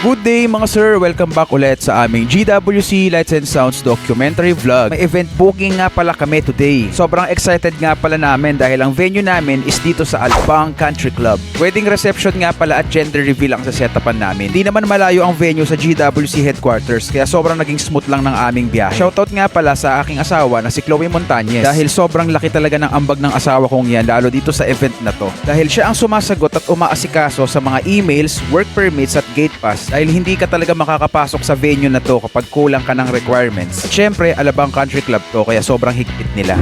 Good day mga sir, welcome back ulit sa aming GWC Lights and Sounds documentary vlog. May event booking nga pala kami today. Sobrang excited nga pala namin dahil ang venue namin is dito sa Alabang Country Club. Wedding reception nga pala at gender reveal ang sasetapan namin. Hindi naman malayo ang venue sa GWC headquarters kaya sobrang naging smooth lang ng aming biyahe. Shoutout nga pala sa aking asawa na si Chloe Montañez dahil sobrang laki talaga ng ambag ng asawa kong yan lalo dito sa event na to. Dahil siya ang sumasagot at umaasikaso sa mga emails, work permits at gate pass dahil hindi ka talaga makakapasok sa venue na to kapag kulang ka ng requirements. At syempre, Alabang Country Club to kaya sobrang higpit nila.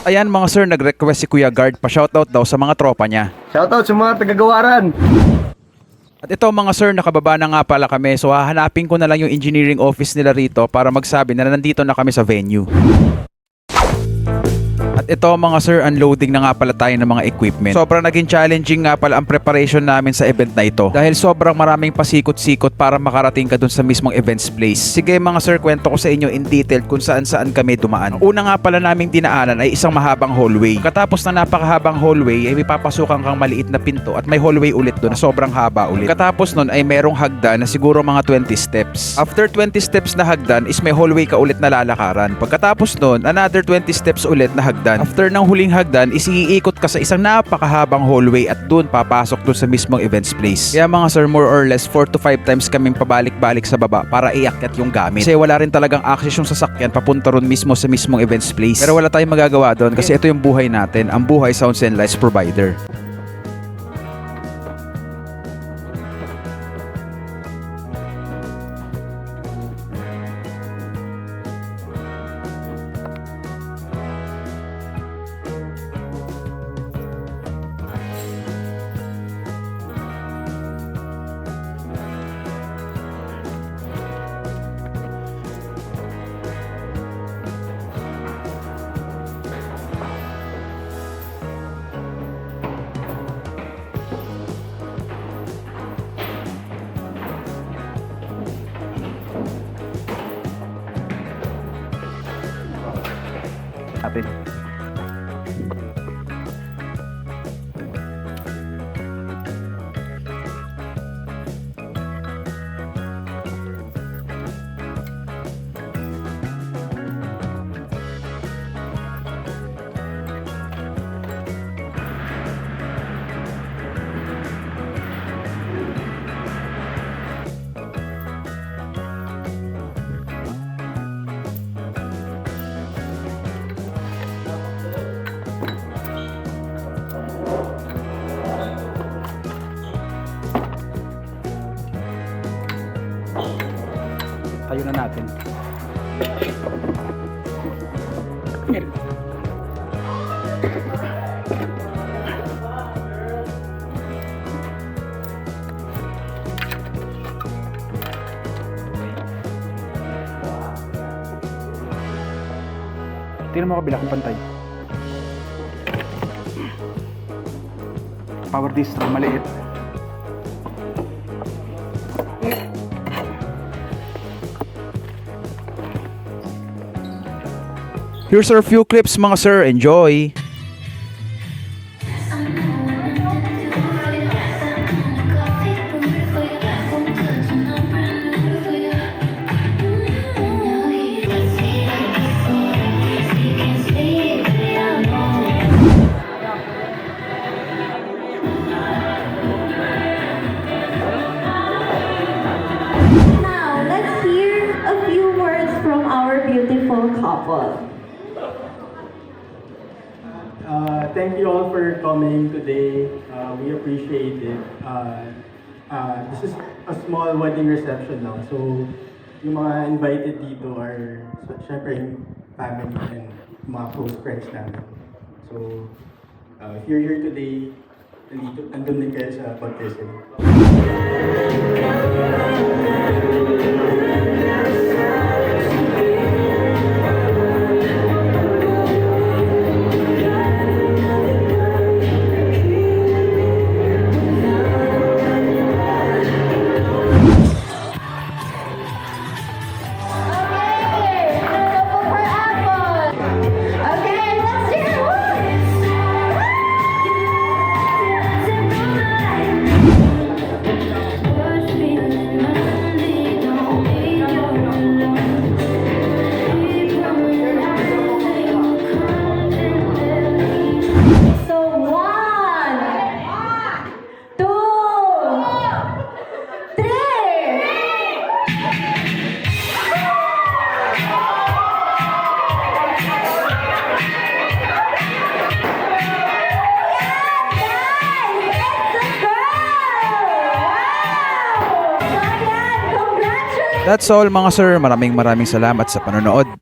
Ayan mga sir, nag-request si Kuya Guard pa shoutout daw sa mga tropa niya. Shoutout sa mga taga-Gawaran! At ito mga sir, nakababa na nga pala kami so hahanapin ko na lang yung engineering office nila rito para magsabi na nandito na kami sa venue. At ito mga sir, unloading na nga pala tayo ng mga equipment. Sobrang naging challenging nga pala ang preparation namin sa event na ito. Dahil sobrang maraming pasikot-sikot para makarating ka dun sa mismong events place. Sige mga sir, kwento ko sa inyo in detail kung saan-saan kami dumaan. Una nga pala naming dinaanan ay isang mahabang hallway. Katapos na napakahabang hallway ay may papasukan kang maliit na pinto at may hallway ulit doon na sobrang haba ulit. Katapos nun ay merong hagdan na siguro mga 20 steps. After 20 steps na hagdan is may hallway ka ulit na lalakaran. Pagkatapos nun, another 20 steps ulit na hagdan. After ng huling hagdan, iikot ka sa isang napakahabang hallway at dun papasok dun sa mismong events place. Kaya mga sir, more or less 4 to 5 times kaming pabalik-balik sa baba para iakyat yung gamit. Kasi wala rin talagang access yung sasakyan papunta ron mismo sa mismong events place. Pero wala tayong magagawa doon kasi ito yung buhay natin, ang buhay sounds and lights provider. Natin. Tayo na natin. Tingnan mo kabila kung pantay. Power distro, maliit. Here's our few clips mga sir, enjoy! Now, let's hear a few words from our beautiful couple. Thank you all for coming today. We appreciate it. This is a small wedding reception lang. So, yung mga invited dito are, syempre, yung family and mga close friends namin. So, if you're here today, nandun din kayo sa pag-listen. Okay, let's do it. That's all mga sir. Maraming salamat sa panonood.